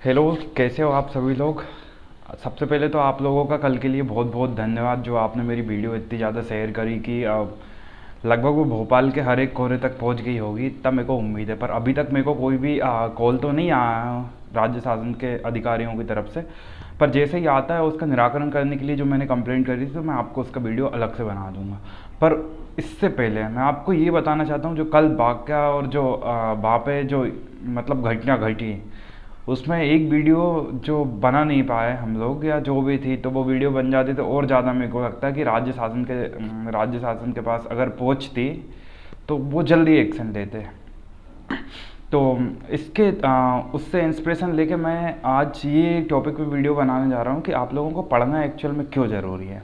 Hello, कैसे हो आप सभी लोग। सबसे पहले तो आप लोगों का कल के लिए बहुत बहुत धन्यवाद जो आपने मेरी वीडियो इतनी ज़्यादा शेयर करी कि लगभग वो भोपाल के हर एक कोने तक पहुंच गई होगी, तब मेरे को उम्मीद है। पर अभी तक मेरे को कोई भी कॉल तो नहीं आया राज्य शासन के अधिकारियों की तरफ से। पर जैसे ही आता है उसका निराकरण करने के लिए जो मैंने कंप्लेंट करी थी, तो मैं आपको उसका वीडियो अलग से बना दूंगा। पर इससे पहले मैं आपको ये बताना चाहता हूँ, जो कल वाक़या और जो वहाँ पे जो मतलब घटना घटी, उसमें एक वीडियो जो बना नहीं पाए हम लोग, या जो भी थी, तो वो वीडियो बन जाती तो और ज़्यादा मेरे को लगता है कि राज्य शासन के पास अगर पहुंचती तो वो जल्दी एक्शन लेते। तो इसके उससे इंस्पिरेशन लेके मैं आज ये टॉपिक पे वीडियो बनाने जा रहा हूँ कि आप लोगों को पढ़ना एक्चुअल में क्यों ज़रूरी है।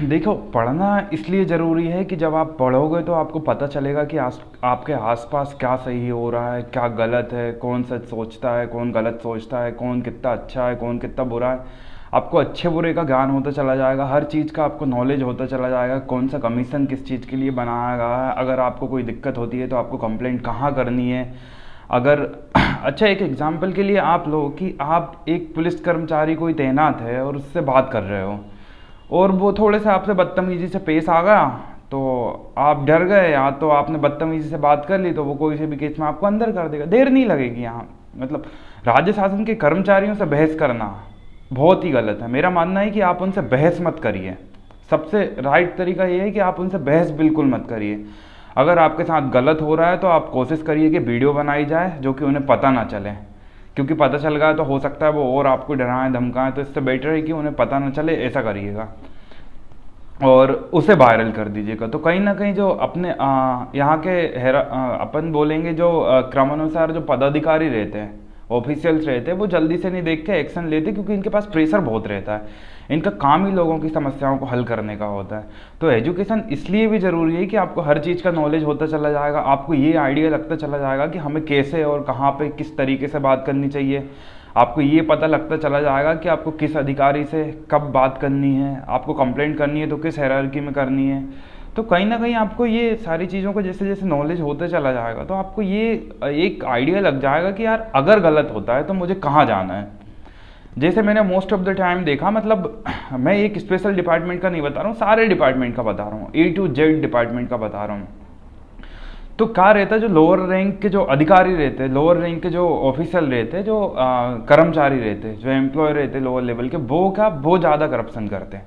देखो, पढ़ना इसलिए ज़रूरी है कि जब आप पढ़ोगे तो आपको पता चलेगा कि आपके आसपास क्या सही हो रहा है, क्या गलत है, कौन सच सोचता है, कौन गलत सोचता है, कौन कितना अच्छा है, कौन कितना बुरा है। आपको अच्छे बुरे का ज्ञान होता चला जाएगा, हर चीज़ का आपको नॉलेज होता चला जाएगा, कौन सा कमीशन किस चीज़ के लिए बनाया गया है। अगर आपको कोई दिक्कत होती है तो आपको कंप्लेंट कहाँ करनी है। अगर अच्छा, एक एग्जाम्पल के लिए आप लो कि आप एक पुलिस कर्मचारी कोई तैनात है और उससे बात कर रहे हो, और वो थोड़े से आपसे बदतमीजी से पेश आ गया, तो आप डर गए, या तो आपने बदतमीजी से बात कर ली, तो वो कोई से भी केस में आपको अंदर कर देगा, देर नहीं लगेगी। यहाँ मतलब राज्य शासन के कर्मचारियों से बहस करना बहुत ही गलत है। मेरा मानना है कि आप उनसे बहस मत करिए। सबसे राइट तरीका ये है कि आप उनसे बहस बिल्कुल मत करिए। अगर आपके साथ गलत हो रहा है तो आप कोशिश करिए कि वीडियो बनाई जाए जो कि उन्हें पता ना चले, क्योंकि पता चल गया तो हो सकता है वो और आपको डराएं धमकाएं। तो इससे बेटर है कि उन्हें पता ना चले, ऐसा करिएगा और उसे वायरल कर दीजिएगा। तो कहीं ना कहीं जो अपने यहाँ के अपन बोलेंगे जो क्रमानुसार जो पदाधिकारी रहते हैं, ऑफिशियल्स रहते हैं, वो जल्दी से नहीं देख के एक्शन लेते, क्योंकि इनके पास प्रेशर बहुत रहता है। इनका काम ही लोगों की समस्याओं को हल करने का होता है। तो एजुकेशन इसलिए भी ज़रूरी है कि आपको हर चीज़ का नॉलेज होता चला जाएगा, आपको ये आइडिया लगता चला जाएगा कि हमें कैसे और कहाँ पे किस तरीके से बात करनी चाहिए। आपको ये पता लगता चला जाएगा कि आपको किस अधिकारी से कब बात करनी है, आपको कंप्लेंट करनी है तो किस हायरार्की में करनी है। तो कहीं ना कहीं आपको ये सारी चीज़ों का जैसे जैसे नॉलेज होता चला जाएगा, तो आपको ये एक आइडिया लग जाएगा कि यार अगर गलत होता है तो मुझे कहाँ जाना है। जैसे मैंने मोस्ट ऑफ द टाइम देखा, मतलब मैं एक स्पेशल डिपार्टमेंट का नहीं बता रहा हूँ, सारे डिपार्टमेंट का बता रहा हूँ, A to Z डिपार्टमेंट का बता रहा हूँ। तो क्या रहता है, जो लोअर रैंक के जो अधिकारी रहते हैं, लोअर रैंक के जो ऑफिसर रहते हैं, जो कर्मचारी रहते हैं, जो एम्प्लॉय रहते हैं लोअर लेवल के, वो ज़्यादा करप्शन करते हैं।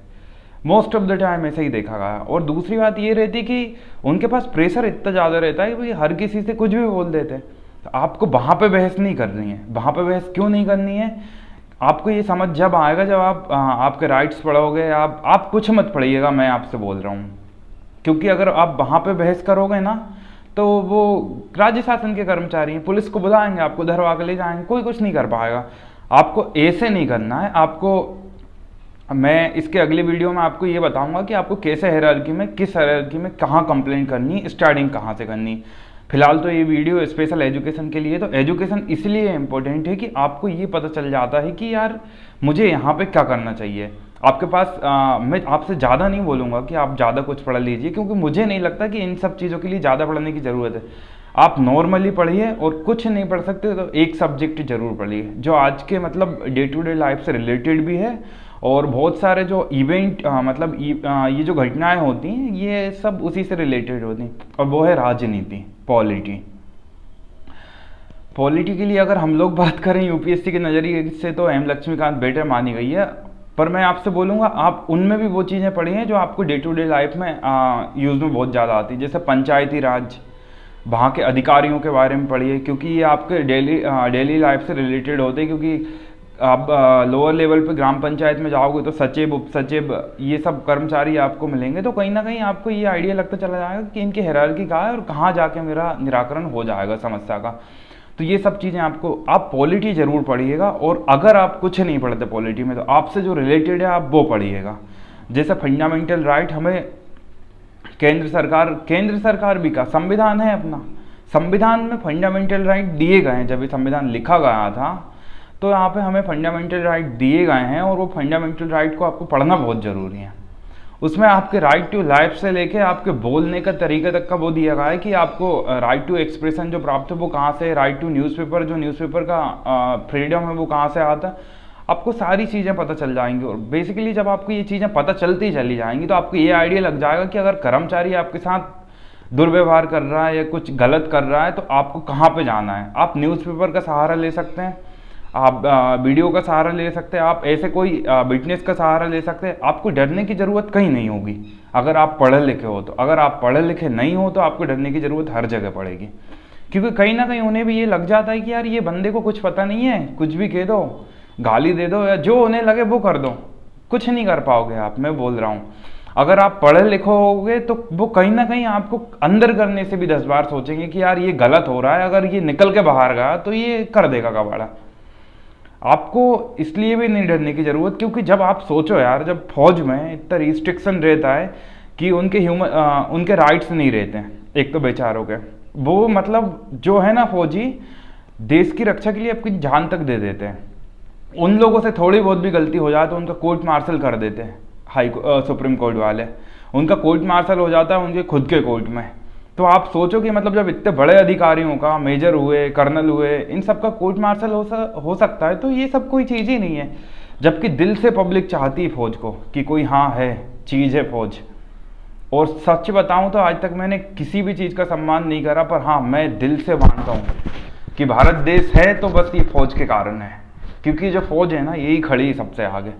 मोस्ट ऑफ द टाइम ऐसे ही देखा गया। और दूसरी बात ये रहती है कि उनके पास प्रेशर इतना ज़्यादा रहता है कि भाई हर किसी से कुछ भी बोल देते हैं। तो आपको वहाँ पे बहस नहीं करनी है। वहाँ पे बहस क्यों नहीं करनी है, आपको ये समझ जब आएगा जब आप आपके राइट्स पढ़ोगे। आप कुछ मत पढ़िएगा, मैं आपसे बोल रहा हूँ, क्योंकि अगर आप वहाँ पे बहस करोगे ना, तो वो राज्य शासन के कर्मचारी हैं, पुलिस को बुलाएंगे, आपको धरवा के ले जाएंगे, कोई कुछ नहीं कर पाएगा। आपको ऐसे नहीं करना है। आपको मैं इसके अगले वीडियो में आपको ये बताऊंगा कि आपको कैसे हायरार्की में, किस हायरार्की में कहाँ कंप्लेंट करनी, स्टार्टिंग कहाँ से करनी। फिलहाल तो ये वीडियो स्पेशल एजुकेशन के लिए। तो एजुकेशन इसलिए इम्पोर्टेंट है कि आपको ये पता चल जाता है कि यार मुझे यहाँ पे क्या करना चाहिए। आपके पास मैं आपसे ज़्यादा नहीं बोलूँगा कि आप ज़्यादा कुछ पढ़ लीजिए, क्योंकि मुझे नहीं लगता कि इन सब चीज़ों के लिए ज़्यादा पढ़ने की ज़रूरत है। आप नॉर्मली पढ़िए, और कुछ नहीं पढ़ सकते तो एक सब्जेक्ट जरूर पढ़िए जो आज के मतलब डे टू डे लाइफ से रिलेटेड भी है। और बहुत सारे जो इवेंट मतलब ये जो घटनाएं होती हैं, ये सब उसी से रिलेटेड होती हैं, और वो है राजनीति, पॉलिटी। पॉलिटी के लिए अगर हम लोग बात करें यूपीएससी के नज़रिए से, तो एम लक्ष्मीकांत बेटर मानी गई है। पर मैं आपसे बोलूँगा, आप उनमें भी वो चीज़ें पढ़ी हैं जो आपको डे टू डे लाइफ में यूज़ में बहुत ज़्यादा आती है। जैसे पंचायती राज, वहाँ के अधिकारियों के बारे में पढ़िए, क्योंकि ये आपके डेली लाइफ से रिलेटेड होते हैं। क्योंकि आप लोअर लेवल पे ग्राम पंचायत में जाओगे तो सचिव, उप सचिव, ये सब कर्मचारी आपको मिलेंगे। तो कहीं ना कहीं आपको ये आइडिया लगता चला जाएगा कि इनकी हायरार्की कहाँ है और कहाँ जाके मेरा निराकरण हो जाएगा समस्या का। तो ये सब चीज़ें आप पॉलिटी ज़रूर पढ़िएगा। और अगर आप कुछ नहीं पढ़ते पॉलिटी में, तो आपसे जो रिलेटेड है आप वो पढ़िएगा। जैसे फंडामेंटल राइट, हमें केंद्र सरकार भी का संविधान है अपना, संविधान में फंडामेंटल राइट दिए गए हैं। जब ये संविधान लिखा गया था तो यहाँ पे हमें फंडामेंटल राइट दिए गए हैं, और वो फंडामेंटल राइट को आपको पढ़ना बहुत ज़रूरी है। उसमें आपके राइट टू लाइफ से लेके आपके बोलने का तरीके तक का वो दिया गया है कि आपको राइट टू एक्सप्रेशन जो प्राप्त है वो कहाँ से, राइट टू न्यूज़पेपर, जो न्यूज़पेपर का फ्रीडम है वो कहाँ से आता है, आपको सारी चीज़ें पता चल जाएंगी। और बेसिकली जब आपको ये चीज़ें पता चलती चली जाएंगी तो आपको ये आइडिया लग जाएगा कि अगर कर्मचारी आपके साथ दुर्व्यवहार कर रहा है या कुछ गलत कर रहा है तो आपको कहाँ पे जाना है। आप न्यूज़पेपर का सहारा ले सकते हैं, आप वीडियो का सहारा ले सकते हैं, आप ऐसे कोई विटनेस का सहारा ले सकते हैं। आपको डरने की ज़रूरत कहीं नहीं होगी अगर आप पढ़े लिखे हो तो। अगर आप पढ़े लिखे नहीं हो तो आपको डरने की ज़रूरत हर जगह पड़ेगी, क्योंकि कहीं ना कहीं उन्हें भी ये लग जाता है कि यार ये बंदे को कुछ पता नहीं है, कुछ भी कह दो, गाली दे दो या जो उन्हें लगे वो कर दो, कुछ नहीं कर पाओगे आप। मैं बोल रहा हूँ अगर आप पढ़े लिखे होगे तो वो कहीं ना कहीं आपको अंदर करने से भी 10 बार सोचेंगे कि यार ये गलत हो रहा है, अगर ये निकल के बाहर गया तो ये कर देगा कबाड़ा। आपको इसलिए भी नहीं डरने की ज़रूरत, क्योंकि जब आप सोचो यार, जब फौज में इतना रिस्ट्रिक्शन रहता है कि उनके राइट्स नहीं रहते हैं, एक तो बेचारों के, वो मतलब जो है ना फौजी देश की रक्षा के लिए अपनी जान तक दे देते हैं। उन लोगों से थोड़ी बहुत भी गलती हो जाए तो उनका कोर्ट मार्शल कर देते हैं, सुप्रीम कोर्ट वाले, उनका कोर्ट मार्शल हो जाता है उनके खुद के कोर्ट में। तो आप सोचो कि मतलब जब इतने बड़े अधिकारियों का, मेजर हुए, कर्नल हुए, इन सब का कोर्ट मार्शल हो सकता है, तो ये सब कोई चीज़ ही नहीं है। जबकि दिल से पब्लिक चाहती है फौज को कि कोई हाँ है, चीज़ है फौज। और सच बताऊं तो आज तक मैंने किसी भी चीज़ का सम्मान नहीं करा, पर हाँ मैं दिल से मानता हूँ कि भारत देश है तो बस ये फौज के कारण है, क्योंकि जो फौज है ना यही खड़ी है सबसे आगे,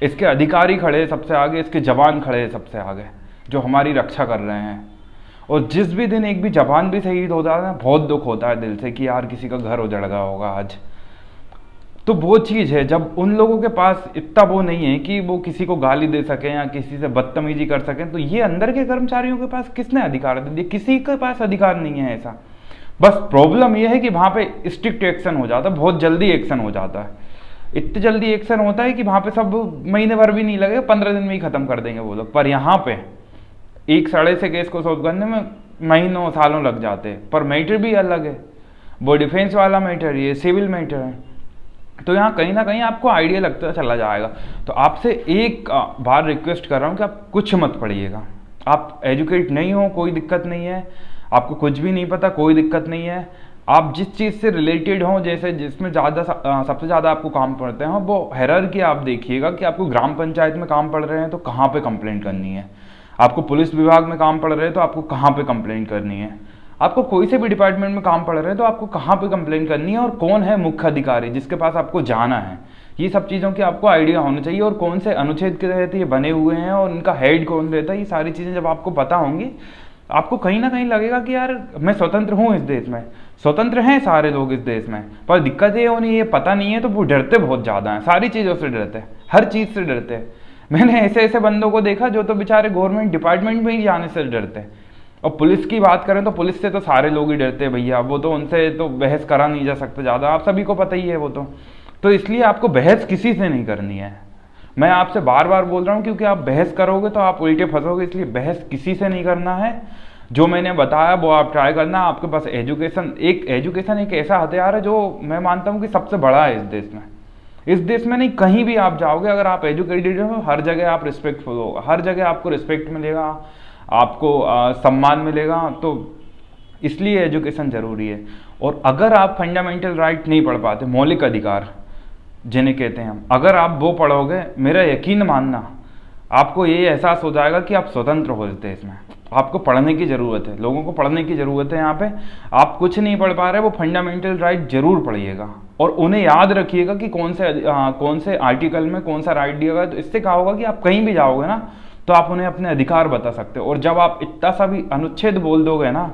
इसके अधिकारी खड़े सबसे आगे, इसके जवान खड़े सबसे आगे जो हमारी रक्षा कर रहे हैं। और जिस भी दिन एक भी जवान भी शहीद होता है ना, बहुत दुख होता है दिल से कि यार किसी का घर उजड़ गया होगा आज। तो वो चीज़ है, जब उन लोगों के पास इतना वो नहीं है कि वो किसी को गाली दे सकें या किसी से बदतमीजी कर सकें, तो ये अंदर के कर्मचारियों के पास किसने अधिकार दे दिया? किसी के पास अधिकार नहीं है ऐसा। बस प्रॉब्लम ये है कि वहाँ पे स्ट्रिक्ट एक्शन हो जाता है, बहुत जल्दी एक्शन हो जाता है, इतनी जल्दी एक्शन होता है कि वहाँ पे सब महीने भर भी नहीं लगेगा, 15 दिन में ही ख़त्म कर देंगे वो लोग। पर यहाँ पे एक सड़े से केस को सॉल्व करने में महीनों सालों लग जाते हैं। पर मैटर भी अलग है, वो डिफेंस वाला मैटर, ये सिविल मैटर है। तो यहाँ कहीं ना कहीं आपको आइडिया लगता चला जाएगा। तो आपसे एक बार रिक्वेस्ट कर रहा हूँ कि आप कुछ मत पढ़िएगा। आप एजुकेट नहीं हो, कोई दिक्कत नहीं है, आपको कुछ भी नहीं पता, कोई दिक्कत नहीं है। आप जिस चीज़ से रिलेटेड हो, जैसे जिसमें सबसे ज़्यादा आपको काम पड़ते हैं, वो हायरार्की आप देखिएगा कि आपको ग्राम पंचायत में काम पड़ रहे हैं तो कहाँ पे कंप्लेंट करनी है, आपको पुलिस विभाग में काम पड़ रहे हैं तो आपको कहाँ पे कंप्लेंट करनी है, आपको कोई से भी डिपार्टमेंट में काम पड़ रहे हैं तो आपको कहाँ पे कंप्लेंट करनी है, और कौन है मुख्य अधिकारी जिसके पास आपको जाना है। ये सब चीज़ों की आपको आइडिया होना चाहिए, और कौन से अनुच्छेद के तहत ये बने हुए हैं और इनका हेड कौन रहता है। ये सारी चीज़ें जब आपको पता होंगी, आपको कहीं ना कहीं लगेगा कि यार मैं स्वतंत्र हूँ इस देश में, स्वतंत्र हैं सारे लोग इस देश में। पर दिक्कत ये उन्हें ये पता नहीं है, तो वो डरते बहुत ज़्यादा हैं, सारी चीज़ों से डरते हैं, हर चीज़ से डरते हैं। मैंने ऐसे ऐसे बंदों को देखा जो तो बेचारे गवर्नमेंट डिपार्टमेंट में ही जाने से डरते हैं। और पुलिस की बात करें तो पुलिस से तो सारे लोग ही डरते हैं भैया, वो तो उनसे तो बहस करा नहीं जा सकता ज़्यादा, आप सभी को पता ही है वो तो इसलिए आपको बहस किसी से नहीं करनी है। मैं आपसे बार बार बोल रहा हूँ, क्योंकि आप बहस करोगे तो आप उल्टे फंसोगे, इसलिए बहस किसी से नहीं करना है। जो मैंने बताया वो आप ट्राई करना। आपके पास एजुकेशन एक ऐसा हथियार है जो मैं मानता हूँ कि सबसे बड़ा है इस देश में। इस देश में नहीं, कहीं भी आप जाओगे, अगर आप एजुकेटेड हो, हर जगह आप रिस्पेक्टफुल हो, हर जगह आपको रिस्पेक्ट मिलेगा, आपको सम्मान मिलेगा। तो इसलिए एजुकेशन ज़रूरी है। और अगर आप फंडामेंटल राइट नहीं पढ़ पाते, मौलिक अधिकार जिन्हें कहते हैं हम, अगर आप वो पढ़ोगे, मेरा यकीन मानना आपको ये एहसास हो जाएगा कि आप स्वतंत्र हो इस देश में। आपको पढ़ने की ज़रूरत है, लोगों को पढ़ने की ज़रूरत है। यहाँ पे आप कुछ नहीं पढ़ पा रहे, वो फंडामेंटल राइट जरूर पढ़िएगा, और उन्हें याद रखिएगा कि कौन से आर्टिकल में कौन सा राइट दिया गया। तो इससे क्या होगा कि आप कहीं भी जाओगे ना, तो आप उन्हें अपने अधिकार बता सकते हो। और जब आप इतना सा भी अनुच्छेद बोल दोगे ना,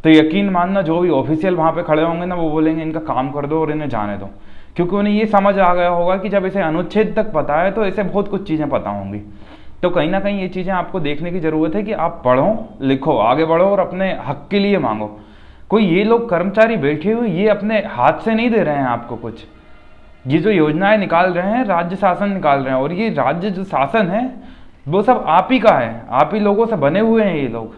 तो यकीन मानना जो भी ऑफिशियल वहाँ पे खड़े होंगे ना, वो बोलेंगे इनका काम कर दो और इन्हें जाने दो, क्योंकि उन्हें ये समझ आ गया होगा कि जब इसे अनुच्छेद तक पता है तो इसे बहुत कुछ चीज़ें पता होंगी। तो कहीं ना कहीं ये चीज़ें आपको देखने की ज़रूरत है कि आप पढ़ो, लिखो, आगे बढ़ो और अपने हक के लिए मांगो। कोई ये लोग कर्मचारी बैठे हुए, ये अपने हाथ से नहीं दे रहे हैं आपको कुछ। ये जो योजनाएं निकाल रहे हैं, राज्य शासन निकाल रहे हैं, और ये राज्य जो शासन है वो सब आप ही का है, आप ही लोगों से बने हुए हैं ये लोग।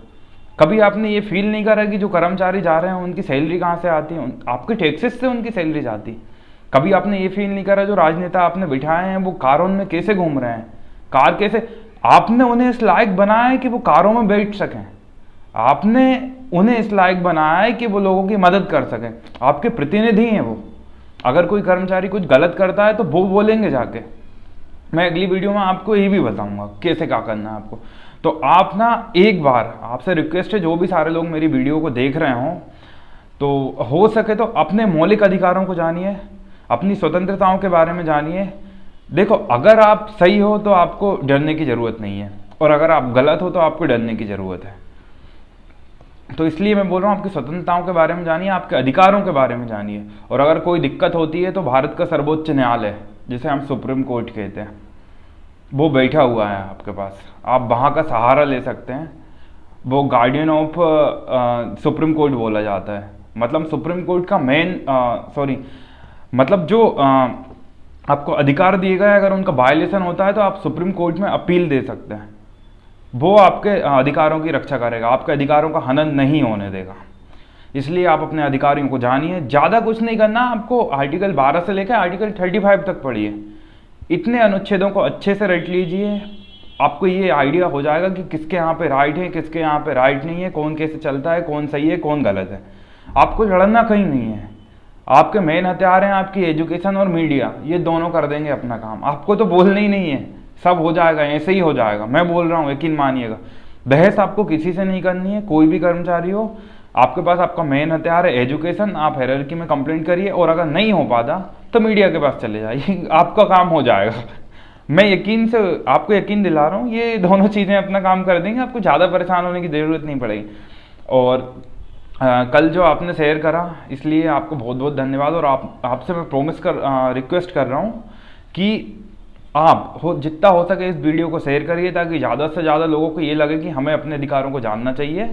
कभी आपने ये फील नहीं करा कि जो कर्मचारी जा रहे हैं उनकी सैलरी कहाँ से आती है? आपके टैक्सेस से उनकी सैलरी जाती। कभी आपने ये फील नहीं करा जो राजनेता आपने बिठाए हैं वो कारों में कैसे घूम रहे हैं, कार कैसे, आपने उन्हें इस लायक बनाया है कि वो कारों में बैठ सकें, आपने उन्हें इस लायक बनाया है कि वो लोगों की मदद कर सकें। आपके प्रतिनिधि हैं वो। अगर कोई कर्मचारी कुछ गलत करता है तो वो बोलेंगे जाके। मैं अगली वीडियो में आपको ये भी बताऊंगा कैसे क्या करना है आपको। तो आप ना एक बार, आपसे रिक्वेस्ट है, जो भी सारे लोग मेरी वीडियो को देख रहे हों, तो हो सके तो अपने मौलिक अधिकारों को जानिए, अपनी स्वतंत्रताओं के बारे में जानिए। देखो, अगर आप सही हो तो आपको डरने की ज़रूरत नहीं है, और अगर आप गलत हो तो आपको डरने की ज़रूरत है। तो इसलिए मैं बोल रहा हूँ, आपकी स्वतंत्रताओं के बारे में जानिए, आपके अधिकारों के बारे में जानिए। और अगर कोई दिक्कत होती है तो भारत का सर्वोच्च न्यायालय, जिसे हम सुप्रीम कोर्ट कहते हैं, वो बैठा हुआ है आपके पास। आप वहाँ का सहारा ले सकते हैं। वो गार्डियन ऑफ सुप्रीम कोर्ट बोला जाता है। मतलब सुप्रीम कोर्ट का मेन मतलब जो आपको अधिकार दिए गए, अगर उनका वायलेशन होता है तो आप सुप्रीम कोर्ट में अपील दे सकते हैं। वो आपके अधिकारों की रक्षा करेगा, आपके अधिकारों का हनन नहीं होने देगा। इसलिए आप अपने अधिकारियों को जानिए। ज़्यादा कुछ नहीं करना आपको, आर्टिकल 12 से लेकर आर्टिकल 35 तक पढ़िए। इतने अनुच्छेदों को अच्छे से रट लीजिए, आपको ये आइडिया हो जाएगा कि किसके यहाँ पे राइट है, किसके यहाँ पे राइट नहीं है, कौन कैसे चलता है, कौन सही है, कौन गलत है। आपको लड़ना कहीं नहीं है। आपके मेन हथियार हैं आपकी एजुकेशन और मीडिया, ये दोनों कर देंगे अपना काम। आपको तो बोलना ही नहीं है, सब हो जाएगा, ऐसे ही हो जाएगा। मैं बोल रहा हूँ, यकीन मानिएगा। बहस आपको किसी से नहीं करनी है, कोई भी कर्मचारी हो। आपके पास आपका मेन हथियार है एजुकेशन, आप हायरार्की में कंप्लेंट करिए, और अगर नहीं हो पाता तो मीडिया के पास चले जाइए, आपका काम हो जाएगा। मैं यकीन से आपको यकीन दिला रहा हूँ, ये दोनों चीज़ें अपना काम कर देंगे, आपको ज़्यादा परेशान होने की ज़रूरत नहीं पड़ेगी। और कल जो आपने शेयर करा, इसलिए आपको बहुत बहुत धन्यवाद। और आपसे मैं रिक्वेस्ट कर रहा हूँ कि आप जितना हो सके इस वीडियो को शेयर करिए, ताकि ज़्यादा से ज़्यादा लोगों को ये लगे कि हमें अपने अधिकारों को जानना चाहिए।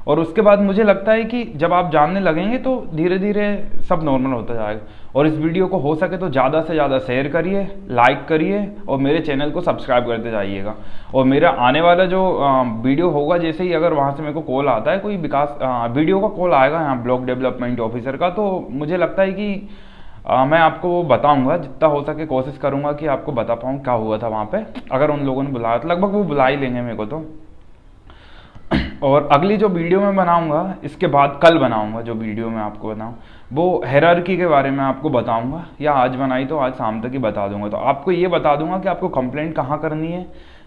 और उसके बाद मुझे लगता है कि जब आप जानने लगेंगे तो धीरे धीरे सब नॉर्मल होता जाएगा। और इस वीडियो को हो सके तो ज़्यादा से ज़्यादा शेयर करिए, लाइक करिए, और मेरे चैनल को सब्सक्राइब करते जाइएगा। और मेरा आने वाला जो वीडियो होगा, जैसे ही अगर वहाँ से मेरे को कॉल आता है, कोई विकास वीडियो का कॉल आएगा यहाँ ब्लॉक डेवलपमेंट ऑफिसर का, तो मुझे लगता है कि मैं आपको वो बताऊंगा। जितना हो सके कोशिश करूंगा कि आपको बता पाऊँ क्या हुआ था वहाँ पे। अगर उन लोगों ने बुलाया तो लगभग वो बुला ही लेंगे मेरे को तो। और अगली जो वीडियो मैं बनाऊंगा, इसके बाद कल बनाऊंगा जो वीडियो मैं आपको बताऊँ, वो हायरार्की के बारे में आपको बताऊंगा, या आज बनाई तो आज शाम तक ही बता दूंगा। तो आपको ये बता दूंगा कि आपको कंप्लेंट कहाँ करनी है,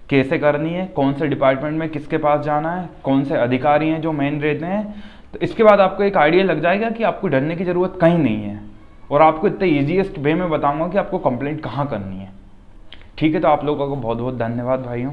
कैसे करनी है, कौन से डिपार्टमेंट में किसके पास जाना है, कौन से अधिकारी हैं जो मेन रहते हैं। तो इसके बाद आपको एक आइडिया लग जाएगा कि आपको डरने की ज़रूरत कहीं नहीं है। और आपको इतने ईजीएस्ट वे में बताऊंगा कि आपको कंप्लेंट कहाँ करनी है। ठीक है, तो आप लोगों को बहुत बहुत धन्यवाद भाइयों।